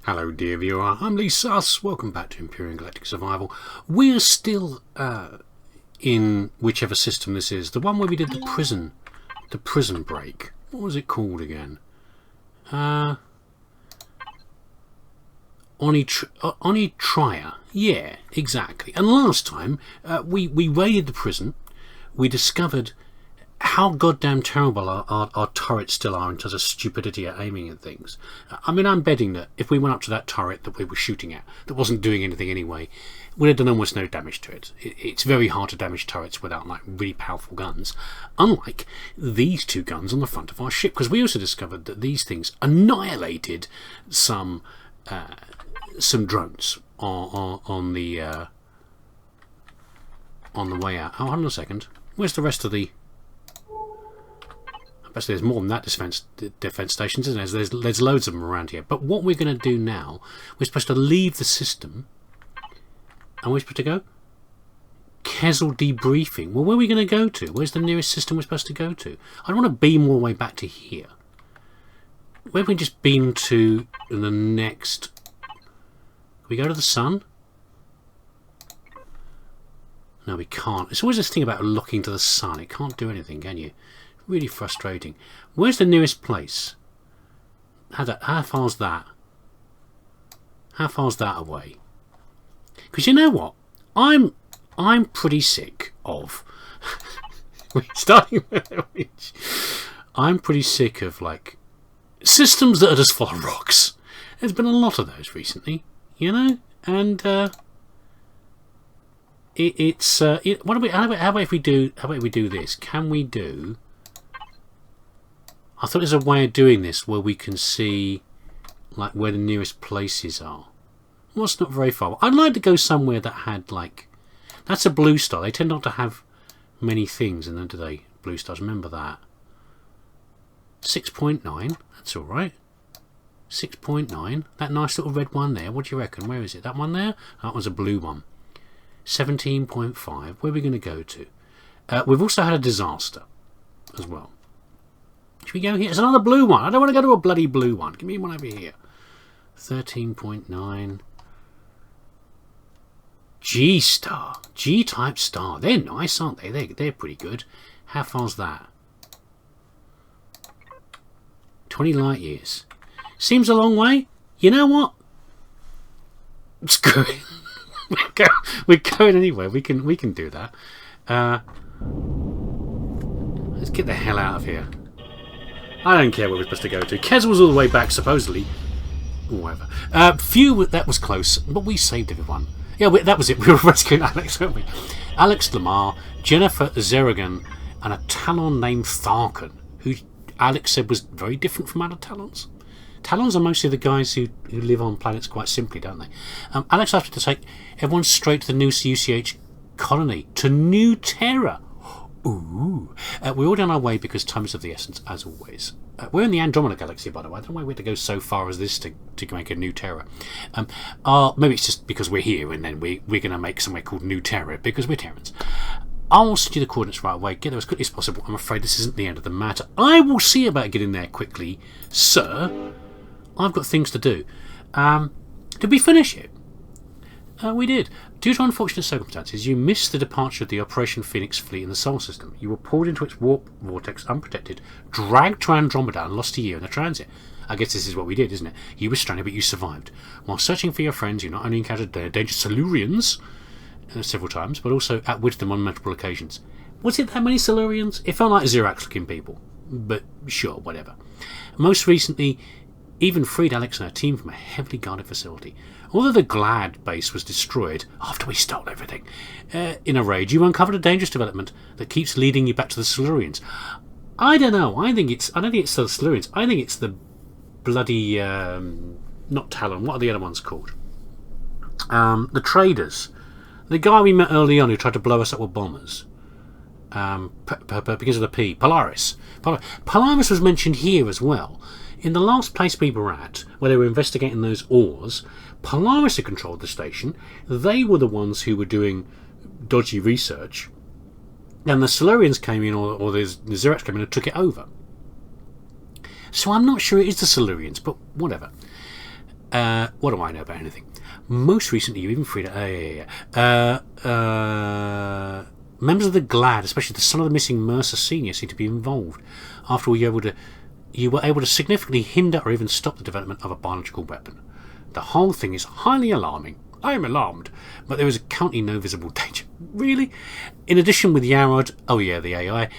Hello dear viewer, I'm leesusss. Welcome back to Empyrion Galactic Survival. We're still in whichever system this is. The one where we did the prison break. What was it called again? Onitria. Yeah, exactly. And last time we raided the prison. We discovered how goddamn terrible our turrets still are in terms of stupidity at aiming at things. I mean, I'm betting that if we went up to that turret that we were shooting at, that wasn't doing anything anyway, we'd have done almost no damage to it. It's very hard to damage turrets without like really powerful guns, unlike these two guns on the front of our ship, because we also discovered that these things annihilated some drones on the way out. Oh, hold on a second. Where's the rest of the... There's more than that defense stations, isn't there? There's loads of them around here. But what we're going to do now, we're supposed to leave the system. And we're supposed to go? Kezel debriefing. Well, where are we going to go to? Where's the nearest system we're supposed to go to? I don't want to beam all the way back to here. Where have we just beam to the next... Can we go to the sun? No, we can't. It's always this thing about looking to the sun. It can't do anything, can you? Really frustrating. Where's the nearest place? How far's that? How far's that away? Because you know what? I'm pretty sick of... starting with which... I'm pretty sick of, like, systems that are just full of rocks. There's been a lot of those recently, you know? And, how about if we do this? Can we do... I thought there's a way of doing this where we can see like where the nearest places are. Well, it's not very far. I'd like to go somewhere that had like... That's a blue star. They tend not to have many things in them, do they? Blue stars, remember that. 6.9. That's alright. 6.9. That nice little red one there. What do you reckon? Where is it? That one there? That one's a blue one. 17.5. Where are we going to go to? We've also had a disaster as well. Should we go here? It's another blue one. I don't want to go to a bloody blue one. Give me one over here. 13.9. G star. G-type star. They're nice, aren't they? They're pretty good. How far's that? 20 light years. Seems a long way. You know what? Screw it. We're going anywhere. We can do that. Let's get the hell out of here. I don't care where we're supposed to go to. Kezel's all the way back, supposedly. Whatever. That was close, but we saved everyone. Yeah, that was it. We were rescuing Alex, weren't we? Alex Lamar, Jennifer Zeragan, and a Talon named Tharkan, who Alex said was very different from other Talons. Talons are mostly the guys who live on planets quite simply, don't they? Alex asked me to take everyone straight to the new UCH colony, to New Terra. Ooh. We're all on our way because time is of the essence, as always. We're in the Andromeda Galaxy, by the way. I don't know why we had to go so far as this to make a New Terra. Maybe it's just because we're here and then we're going to make somewhere called New Terra because we're Terrans. I'll send you the coordinates right away. Get there as quickly as possible. I'm afraid this isn't the end of the matter. I will see about getting there quickly, sir. I've got things to do. Did we finish it? We did. Due to unfortunate circumstances, you missed the departure of the Operation Phoenix fleet in the Sol system. You were pulled into its warp vortex unprotected, dragged to Andromeda, and lost a year in the transit. I guess this is what we did, isn't it? You were stranded, but you survived. While searching for your friends, you not only encountered dangerous Silurians several times, but also outwitted them on multiple occasions. Was it that many Silurians? It felt like Xerax-looking people. But sure, whatever. Most recently, even freed Alex and her team from a heavily guarded facility. Although the Glad base was destroyed after we stole everything, in a rage, you uncovered a dangerous development that keeps leading you back to the Silurians. I don't know. I don't think it's the Silurians. I think it's the bloody not Talon. What are the other ones called? The traders. The guy we met early on who tried to blow us up with bombers. Because of the P. Polaris. Polaris was mentioned here as well. In the last place we were at, where they were investigating those ores, Polaris had controlled the station. They were the ones who were doing dodgy research. And the Silurians came in, or the Xerax came in and took it over. So I'm not sure it is the Silurians, but whatever. What do I know about anything? Most recently, you even freed members of the GLAD, especially the son of the missing Mercer Senior, seem to be involved. After all, you were able to significantly hinder or even stop the development of a biological weapon. The whole thing is highly alarming. I am alarmed, but there is currently no visible danger. Really? In addition, with Yarod, the AI,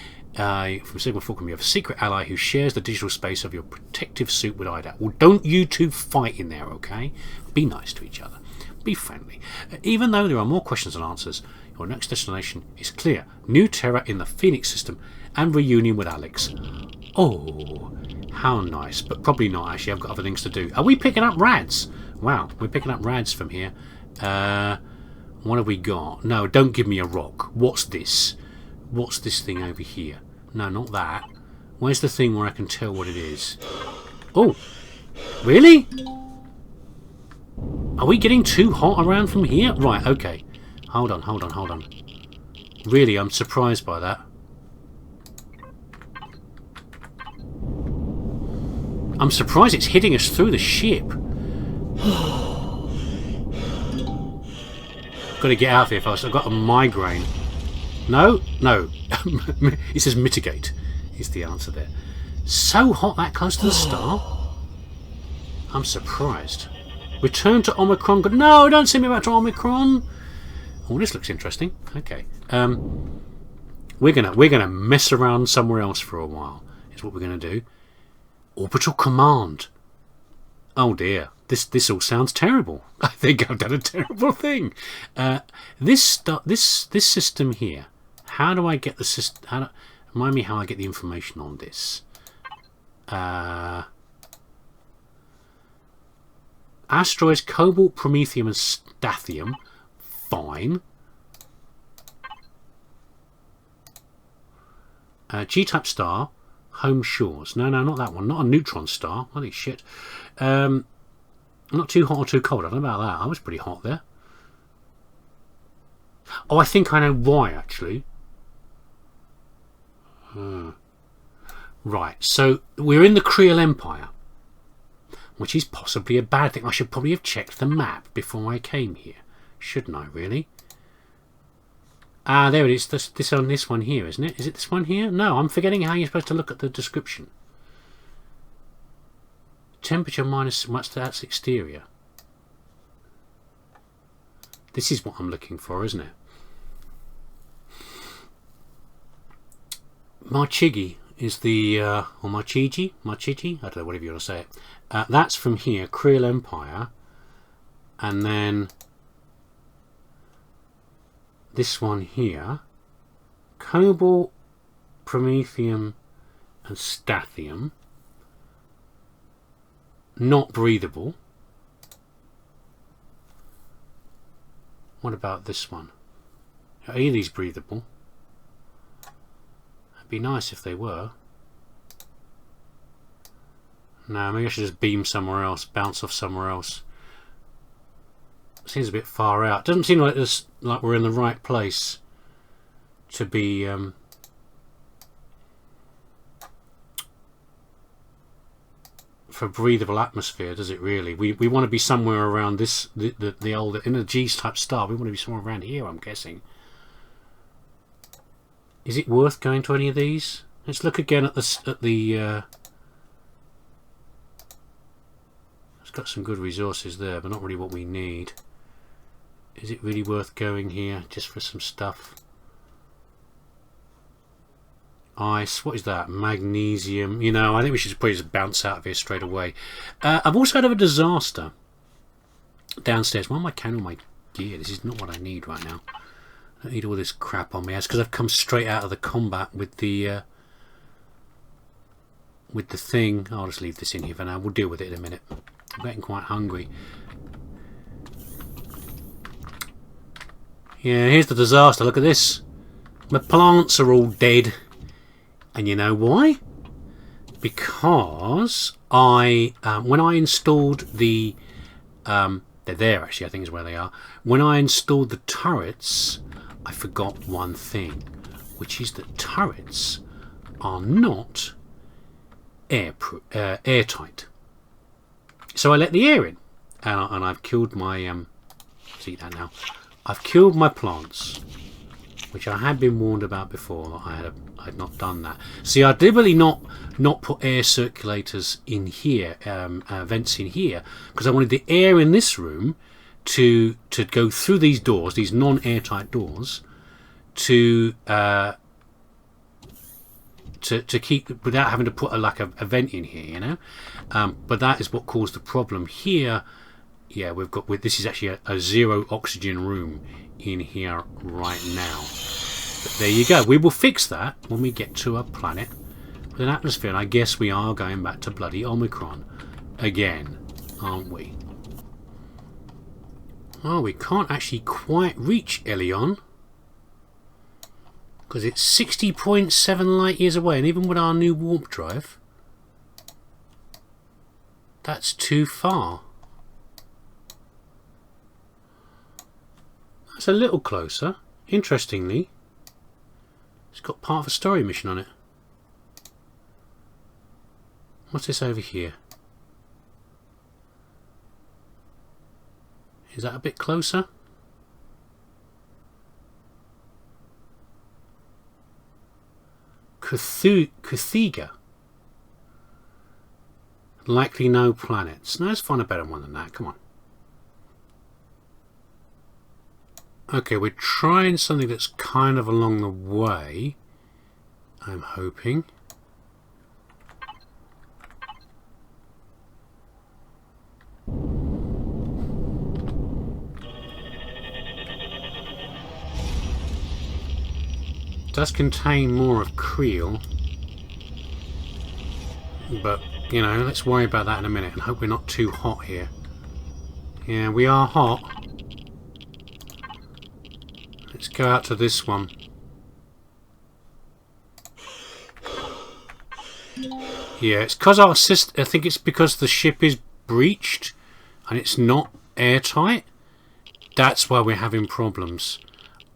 from Sigma Fulcrum, you have a secret ally who shares the digital space of your protective suit with IDA. Well, don't you two fight in there, okay? Be nice to each other. Be friendly. Even though there are more questions than answers, your next destination is clear. New Terra in the Phoenix system and reunion with Alex. Oh, how nice. But probably not, actually. I've got other things to do. Are we picking up rads? Wow, we're picking up rads from here. What have we got? No, don't give me a rock. What's this? What's this thing over here? No, not that. Where's the thing where I can tell what it is? Oh, really? Are we getting too hot around from here? Right, okay. Hold on. Really, I'm surprised by that. I'm surprised it's hitting us through the ship. Got to get out of here fast. I've got a migraine. No. It says mitigate is the answer there. So hot that close to the star? I'm surprised. Return to Omicron. No, don't send me back to Omicron. Oh, this looks interesting. Okay. We're gonna mess around somewhere else for a while. Is what we're gonna do. Orbital command. Oh dear. This all sounds terrible. I think I've done a terrible thing. This system here. How do I get the system? Remind me how I get the information on this. Asteroids Cobalt, Promethium, and Stathium. Fine. G-type star. Home shores. No, not that one. Not a neutron star. Holy shit. Not too hot or too cold. I don't know about that. I was pretty hot there. Oh, I think I know why, actually. Right, so we're in the Creel Empire, which is possibly a bad thing. I should probably have checked the map before I came here. Shouldn't I, really? Ah, there it is. This on this one here, isn't it? Is it this one here? No, I'm forgetting how you're supposed to look at the description. Temperature minus much that's exterior. This is what I'm looking for, isn't it? Marchigi is the or Marchigi, I don't know, whatever you want to say it. That's from here, Creel Empire, and then this one here, Cobalt, Promethium, and Stathium. Not breathable. What about this one? Are any of these breathable? It'd be nice if they were. No, maybe I should just beam somewhere else, bounce off somewhere else. Seems a bit far out. Doesn't seem like this, like we're in the right place to be for breathable atmosphere, does it really? We want to be somewhere around this, the old, in a G-type star. We want to be somewhere around here, I'm guessing. Is it worth going to any of these? Let's look again at the it's got some good resources there, but not really what we need. Is it really worth going here just for some stuff? Ice, what is that? Magnesium. You know, I think we should probably just bounce out of here straight away. I've also heard of a disaster downstairs. Why am I carrying all my gear? This is not what I need right now. I don't need all this crap on me. That's because I've come straight out of the combat with the thing. I'll just leave this in here for now. We'll deal with it in a minute. I'm getting quite hungry. Yeah, here's the disaster. Look at this. My plants are all dead. And you know why? Because when I installed the they're there actually, I think is where they are. When I installed the turrets, I forgot one thing, which is that turrets are not airtight. So I let the air in. and I've killed my see that now. I've killed my plants, which I had been warned about before. I had not done that. See, I deliberately not put air circulators in here, vents in here, because I wanted the air in this room to go through these doors, these non-airtight doors, to keep without having to put a vent in here, you know. But that is what caused the problem here. Yeah, this is actually a zero oxygen room in here right now. But there you go. We will fix that when we get to a planet with an atmosphere. And I guess we are going back to bloody Omicron again, aren't we? Oh, we can't actually quite reach Empyrion because it's 60.7 light years away, and even with our new warp drive, that's too far. That's a little closer. Interestingly, it's got part of a story mission on it. What's this over here? Is that a bit closer? Kuthiga. Likely no planets. No, let's find a better one than that. Come on. Okay, we're trying something that's kind of along the way, I'm hoping. Does contain more of Creel, but you know, let's worry about that in a minute and hope we're not too hot here. Yeah, we are hot. Let's go out to this one. Yeah, it's because our system. I think it's because the ship is breached and it's not airtight. That's why we're having problems.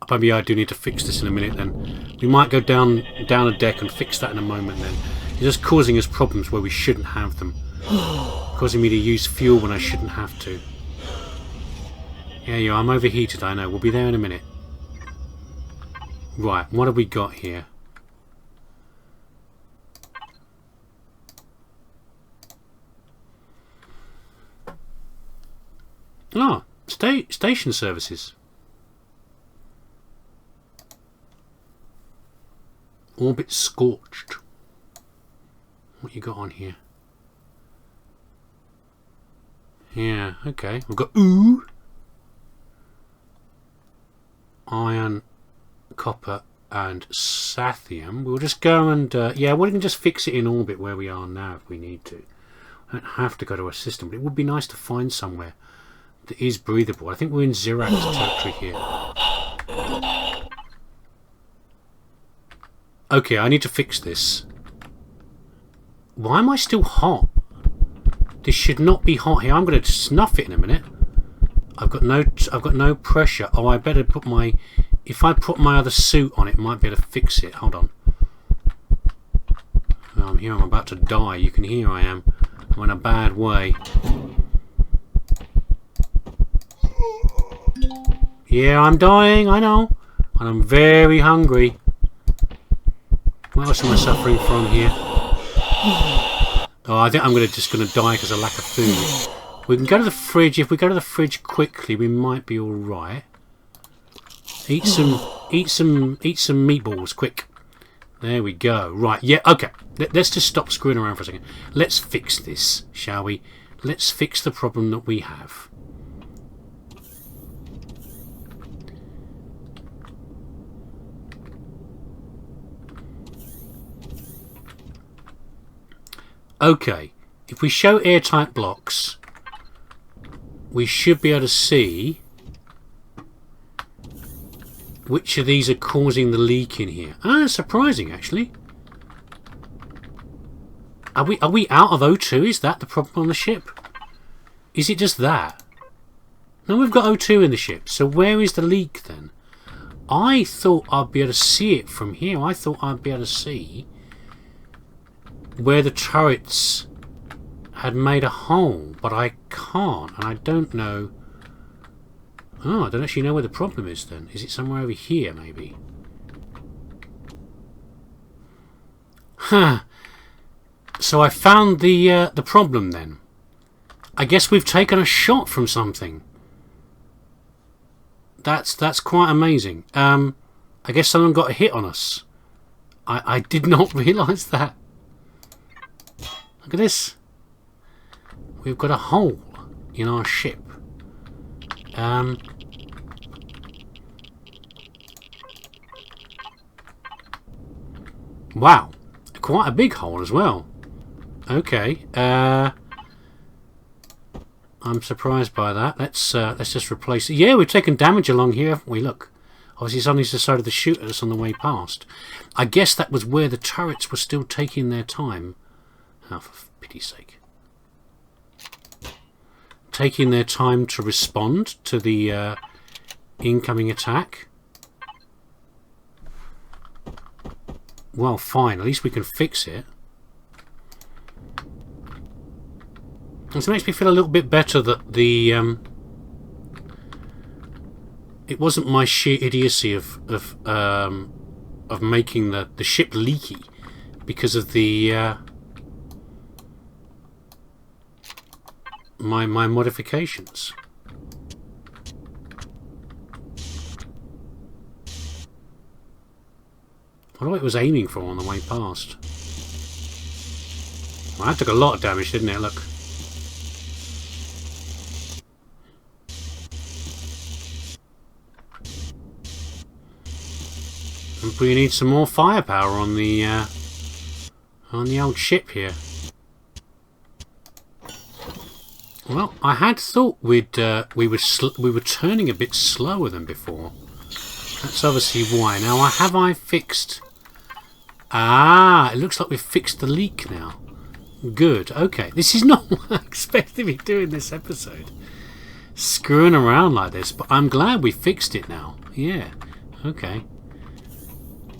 Maybe I do need to fix this in a minute then. We might go down a deck and fix that in a moment then. It's just causing us problems where we shouldn't have them. Causing me to use fuel when I shouldn't have to. Yeah, I'm overheated, I know. We'll be there in a minute. Right, what have we got here? Ah, station services. Orbit scorched. What you got on here? Yeah, okay. We've got ooh, iron, copper, and sathium. We'll just go and yeah, we can just fix it in orbit where we are now if we need to. I don't have to go to a system, but it would be nice to find somewhere that is breathable. I think we're in Zirax territory here. Okay, I need to fix this. Why am I still hot? This should not be hot here. I'm going to snuff it in a minute. I've got no pressure. Oh, I better put my. If I put my other suit on, it might be able to fix it. Hold on. Oh, I'm here. I'm about to die. You can hear I am. I'm in a bad way. Yeah, I'm dying. I know, and I'm very hungry. What else am I suffering from here? Oh, I think I'm just going to die because of lack of food. We can go to the fridge. If we go to the fridge quickly, we might be all right. Eat some meatballs, quick. There we go. Right, yeah, okay. Let's just stop screwing around for a second. Let's fix this, shall we? Let's fix the problem that we have. Okay, if we show airtight blocks, we should be able to see which of these are causing the leak in here. Ah, surprising actually. Are we out of O2? Is that the problem on the ship? Is it just that? No, we've got O2 in the ship. So where is the leak then? I thought I'd be able to see it from here. I thought I'd be able to see where the turrets had made a hole, but I can't, and I don't know. Oh, I don't actually know where the problem is then. Is it somewhere over here, maybe? Huh. So I found the problem then. I guess we've taken a shot from something. That's quite amazing. I guess someone got a hit on us. I did not realise that. Look at this. We've got a hole in our ship. Wow. Quite a big hole as well. Okay. I'm surprised by that. Let's just replace it. Yeah, we've taken damage along here, haven't we? Look. Obviously somebody's decided to shoot at us on the way past. I guess that was where the turrets were still taking their time. Oh, for pity's sake. Taking their time to respond to the incoming attack. Well, fine. At least we can fix it. It makes me feel a little bit better that the it wasn't my sheer idiocy of making the ship leaky because of the my modifications. What do it was aiming for on the way past? Well, that took a lot of damage, didn't it? Look. We need some more firepower on the old ship here. Well, I had thought we were turning a bit slower than before. That's obviously why. Now, have I fixed? Ah, it looks like we've fixed the leak now. Good. Okay, this is not what I expected to be doing this episode. Screwing around like this, but I'm glad we fixed it now. Yeah. Okay.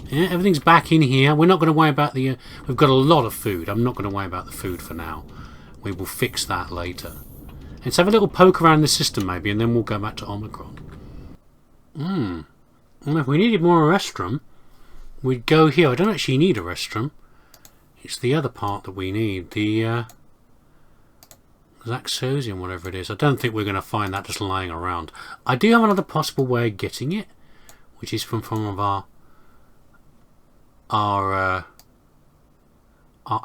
Yeah, everything's back in here. We're not going to worry about the... we've got a lot of food. I'm not going to worry about the food for now. We will fix that later. Let's have a little poke around the system maybe, and then we'll go back to Omicron. Well, if we needed more restroom, we'd go here. I don't actually need a restroom. It's the other part that we need. The Zaxosium, whatever it is. I don't think we're going to find that just lying around. I do have another possible way of getting it, which is from one of our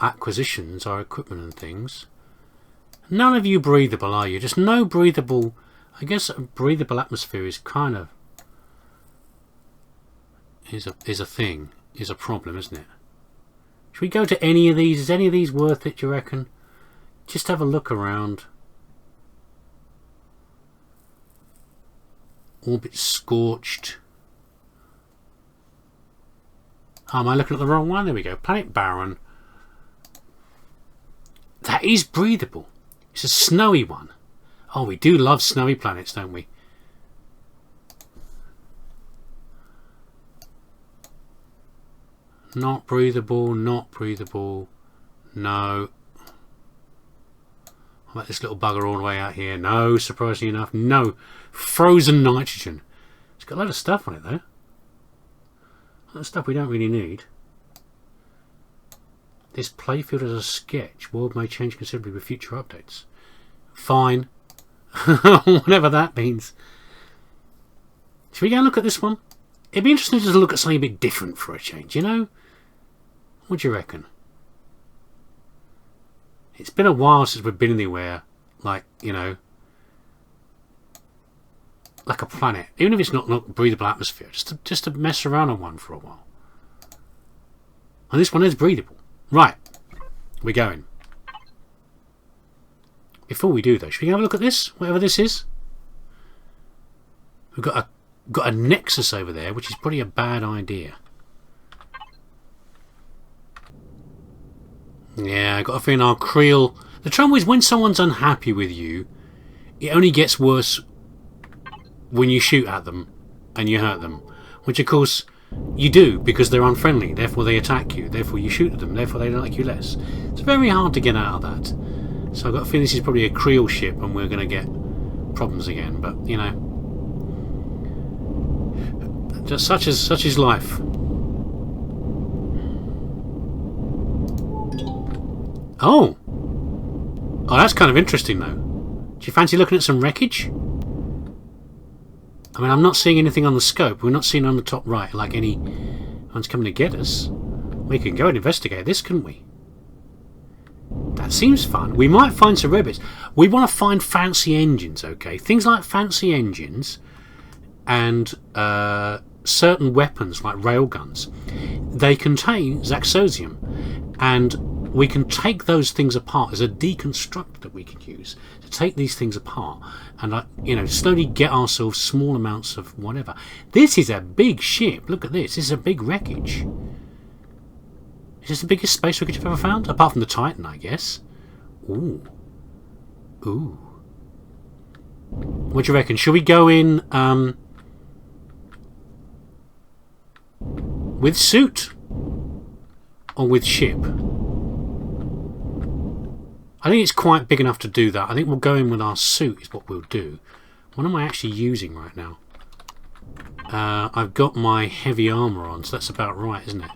acquisitions, our equipment and things. None of you breathable, are you? Just no breathable. I guess a breathable atmosphere is kind of is a thing, is a problem, isn't it? Should we go to any of these? Is any of these worth it, do you reckon? Just have a look around. Orbit scorched. Oh, am I looking at the wrong one? There we go. Planet barren. That is breathable. It's a snowy one. Oh, we do love snowy planets, don't we? Not breathable, not breathable. No. How about this little bugger all the way out here? No, surprisingly enough. No. Frozen nitrogen. It's got a lot of stuff on it, though. A lot of stuff we don't really need. This playfield is a sketch. World may change considerably with future updates. Fine. Whatever that means. Should we go and look at this one? It'd be interesting to look at something a bit different for a change, you know? What do you reckon? It's been a while since we've been anywhere, like, you know, like a planet. Even if it's not breathable atmosphere, just to mess around on one for a while. And this one is breathable. Right, we're going. Before we do though, should we have a look at this? Whatever this is. We've got a nexus over there, which is probably a bad idea. Yeah, I got a feeling our Creel... The trouble is, when someone's unhappy with you, it only gets worse when you shoot at them and you hurt them. Which, of course, you do, because they're unfriendly. Therefore, they attack you. Therefore, you shoot at them. Therefore, they like you less. It's very hard to get out of that. So I've got a feeling this is probably a Creel ship and we're going to get problems again. But, you know, just such is life. Oh! Oh, that's kind of interesting, though. Do you fancy looking at some wreckage? I mean, I'm not seeing anything on the scope. We're not seeing on the top right, like anyone's coming to get us. We can go and investigate this, couldn't we? That seems fun. We might find some rabbits. We want to find fancy engines, okay? Things like fancy engines and certain weapons like railguns. They contain Zaxosium, and we can take those things apart as a deconstructor that we can use to take these things apart and, you know, slowly get ourselves small amounts of whatever. This is a big ship. Look at this. This is a big wreckage. Is this the biggest space wreckage I've ever found? Apart from the Titan, I guess. Ooh. Ooh. What do you reckon? Should we go in with suit or with ship? I think it's quite big enough to do that. I think we'll go in with our suit is what we'll do. What am I actually using right now? I've got my heavy armour on, so that's about right, isn't it?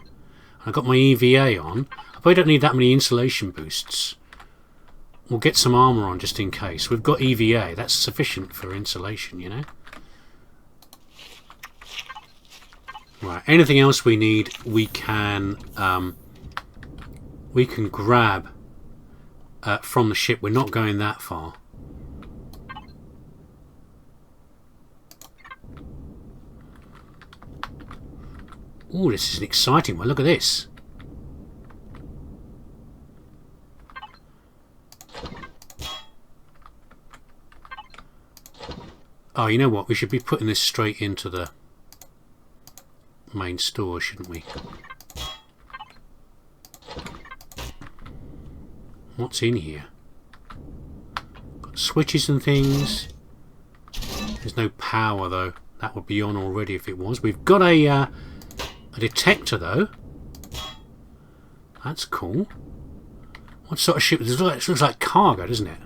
I've got my EVA on. I probably don't need that many insulation boosts. We'll get some armour on just in case. We've got EVA. That's sufficient for insulation, you know? Right, anything else we need, we can grab from the ship. We're not going that far. Oh, this is an exciting one. Look at this. Oh, you know what? We should be putting this straight into the main store, shouldn't we? What's in here? Got switches and things. There's no power though. That would be on already if it was. We've got a detector though. That's cool. What sort of ship? It looks like cargo, doesn't it?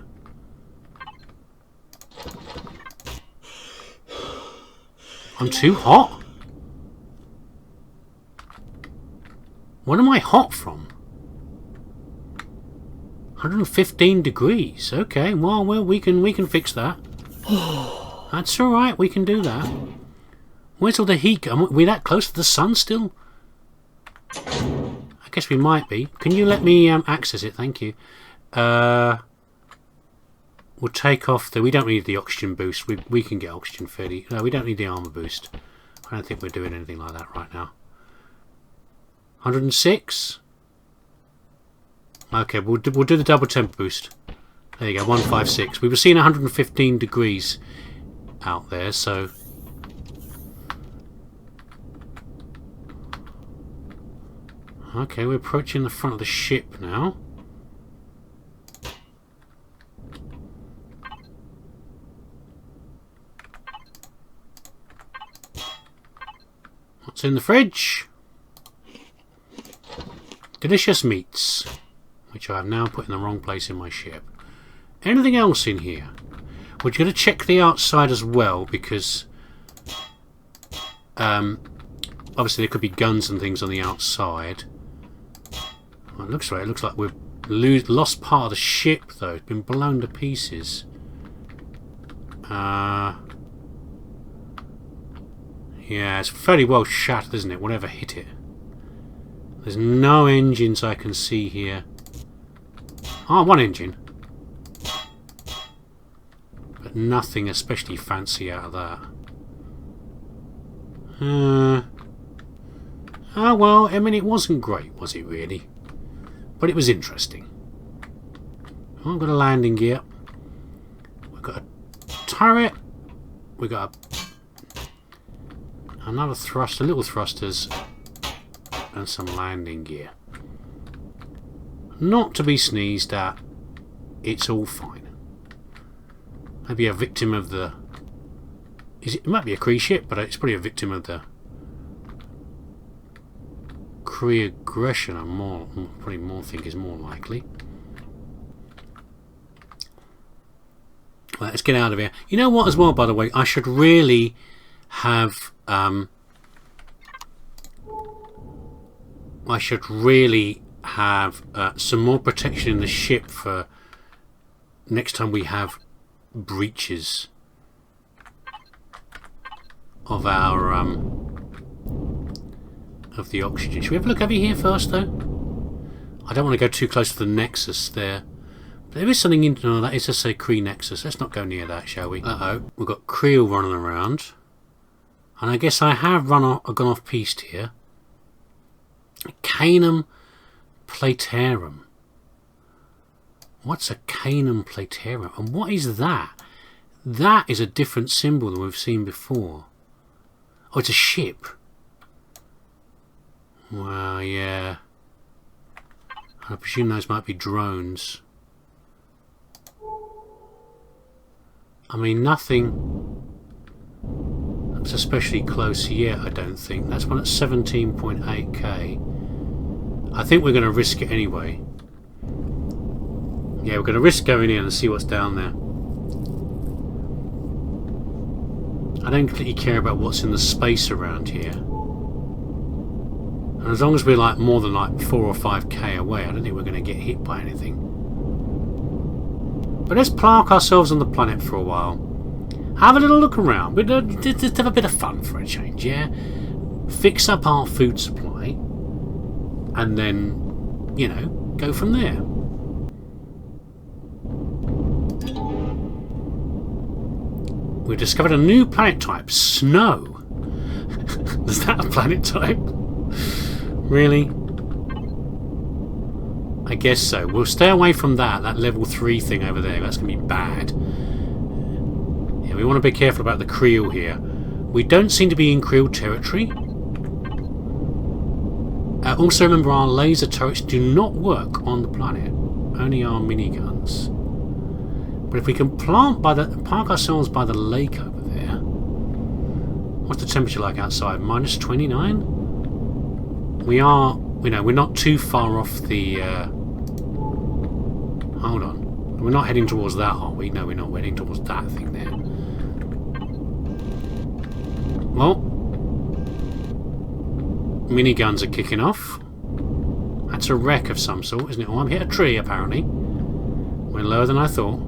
I'm too hot. What am I hot from? 115 degrees. Okay, well, we can fix that. That's all right. We can do that. Where's all the heat? Are we that close to the sun still? I guess we might be. Can you let me access it? Thank you. We'll take off the... We don't need the oxygen boost. We can get oxygen fairly... No, we don't need the armor boost. I don't think we're doing anything like that right now. 106. Okay, we'll do the double temp boost. There you go, 156. We were seeing 115 degrees out there, so... Okay, we're approaching the front of the ship now. What's in the fridge? Delicious meats, which I have now put in the wrong place in my ship. Anything else in here? We're going to check the outside as well, because obviously there could be guns and things on the outside. Well, it looks right. It looks like we've lost part of the ship, though. It's been blown to pieces. Yeah, it's fairly well shattered, isn't it? Whatever hit it. There's no engines I can see here. Ah, one engine. But nothing especially fancy out of that. Oh well, I mean, it wasn't great, was it really? But it was interesting. Oh, I've got a landing gear. We've got a turret. We've got another thruster, little thrusters, and some landing gear. Not to be sneezed at. It's all fine. Maybe a victim of the... It might be a Kree ship, but it's probably a victim of the Kree aggression. I probably more think is more likely. Right, let's get out of here. You know what as well, by the way, I should really have some more protection in the ship for next time we have breaches of our of the oxygen. Should we have a look over here first though? I don't want to go too close to the nexus there. But there is something in... No, that is just a Kree nexus. Let's not go near that, shall we? Uh-oh. We've got Creel running around. And I guess I have gone off piste here. Canum Platearum. What's a Canum Platearum? And what is that? That is a different symbol than we've seen before. Oh, it's a ship. Well, yeah. I presume those might be drones. I mean, nothing that's especially close yet, I don't think. That's one at 17.8k. I think we're going to risk it anyway. Yeah, we're going to risk going in and see what's down there. I don't completely care about what's in the space around here. And as long as we're like more than like 4 or 5k away, I don't think we're going to get hit by anything. But let's park ourselves on the planet for a while. Have a little look around. Just have a bit of fun for a change, yeah? Fix up our food supply. And then, you know, go from there. We've discovered a new planet type. Snow. Is that a planet type? Really? I guess so. We'll stay away from that level 3 thing over there. That's going to be bad. Yeah, we want to be careful about the Creel here. We don't seem to be in Creel territory. Also remember, our laser turrets do not work on the planet. Only our miniguns. But if we can park ourselves by the lake over there. What's the temperature like outside? Minus 29? We are, you know, we're not too far off the... hold on. We're not heading towards that, are we? No, we're not. We're heading towards that thing there. Well, miniguns are kicking off. That's a wreck of some sort, isn't it? Oh, I'm hit a tree, apparently. We're lower than I thought.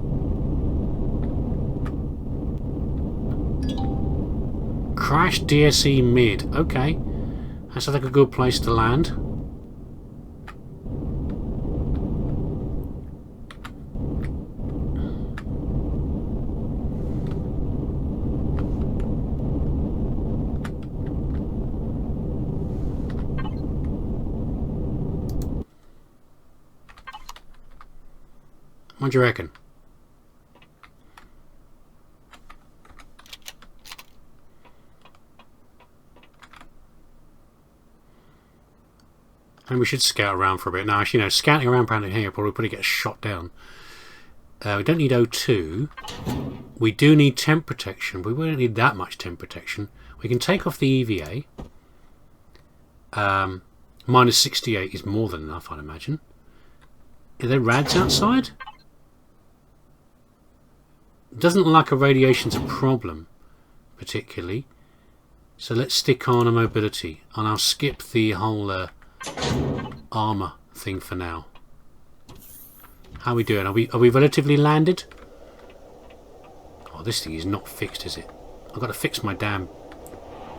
Crash DSE mid. Okay. That's like a good place to land. What do you reckon? And we should scout around for a bit. Now, actually, you know, scouting around here will probably get shot down. We don't need O2. We do need temp protection, but we won't need that much temp protection. We can take off the EVA. Minus 68 is more than enough, I'd imagine. Are there rads outside? Doesn't look like a radiation's a problem, particularly. So let's stick on a mobility, and I'll skip the whole armor thing for now. How are we doing? Are we relatively landed? Oh, this thing is not fixed, is it? I've got to fix my damn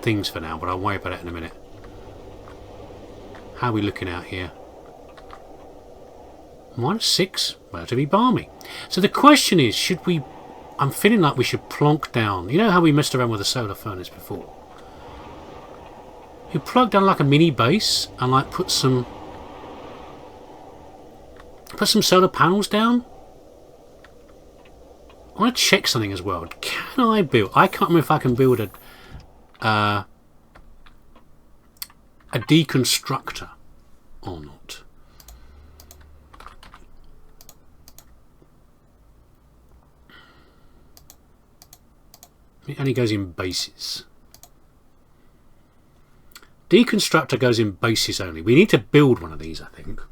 things for now, but I'll worry about it in a minute. How are we looking out here? -6, relatively balmy. So the question is, should we... I'm feeling like we should plonk down. You know how we messed around with the solar furnace before? You plug down like a mini base and like put some solar panels down. I want to check something as well. Can I build? I can't remember if I can build a deconstructor or not. It only goes in bases. Deconstructor goes in bases only. We need to build one of these, I think,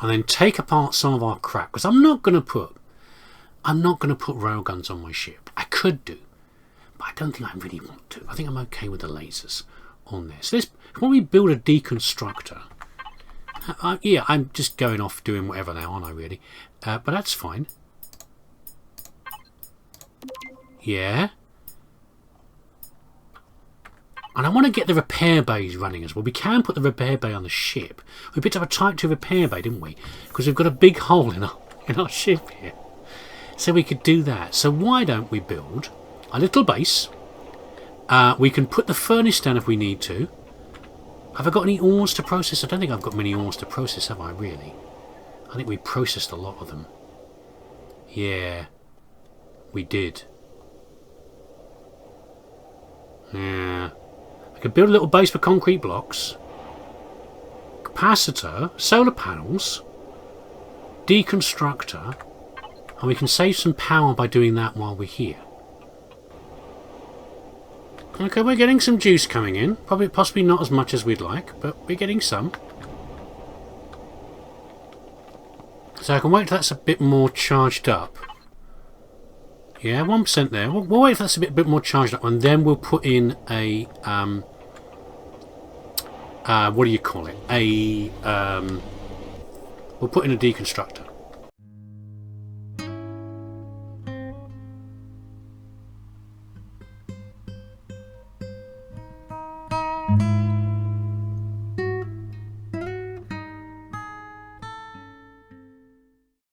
and then take apart some of our crap, because I'm not going to put I'm not going to put railguns on my ship. I could do, but I don't think I really want to. I think I'm okay with the lasers on this. When we build a deconstructor, yeah, I'm just going off doing whatever now, aren't I, really? But that's fine. Yeah. And I want to get the repair bays running as well. We can put the repair bay on the ship. We picked up a Type 2 repair bay, didn't we? Because we've got a big hole in our ship here. So we could do that. So why don't we build a little base? We can put the furnace down if we need to. Have I got any ores to process? I don't think I've got many ores to process, have I, really? I think we processed a lot of them. Yeah, we did. Yeah. I could build a little base for concrete blocks. Capacitor, solar panels, deconstructor, and we can save some power by doing that while we're here. Okay, we're getting some juice coming in. Possibly not as much as we'd like, but we're getting some. So I can wait till that's a bit more charged up. Yeah, 1% there. We'll wait till that's a bit more charged up, and then we'll put in a what do you call it? We'll put in a deconstructor.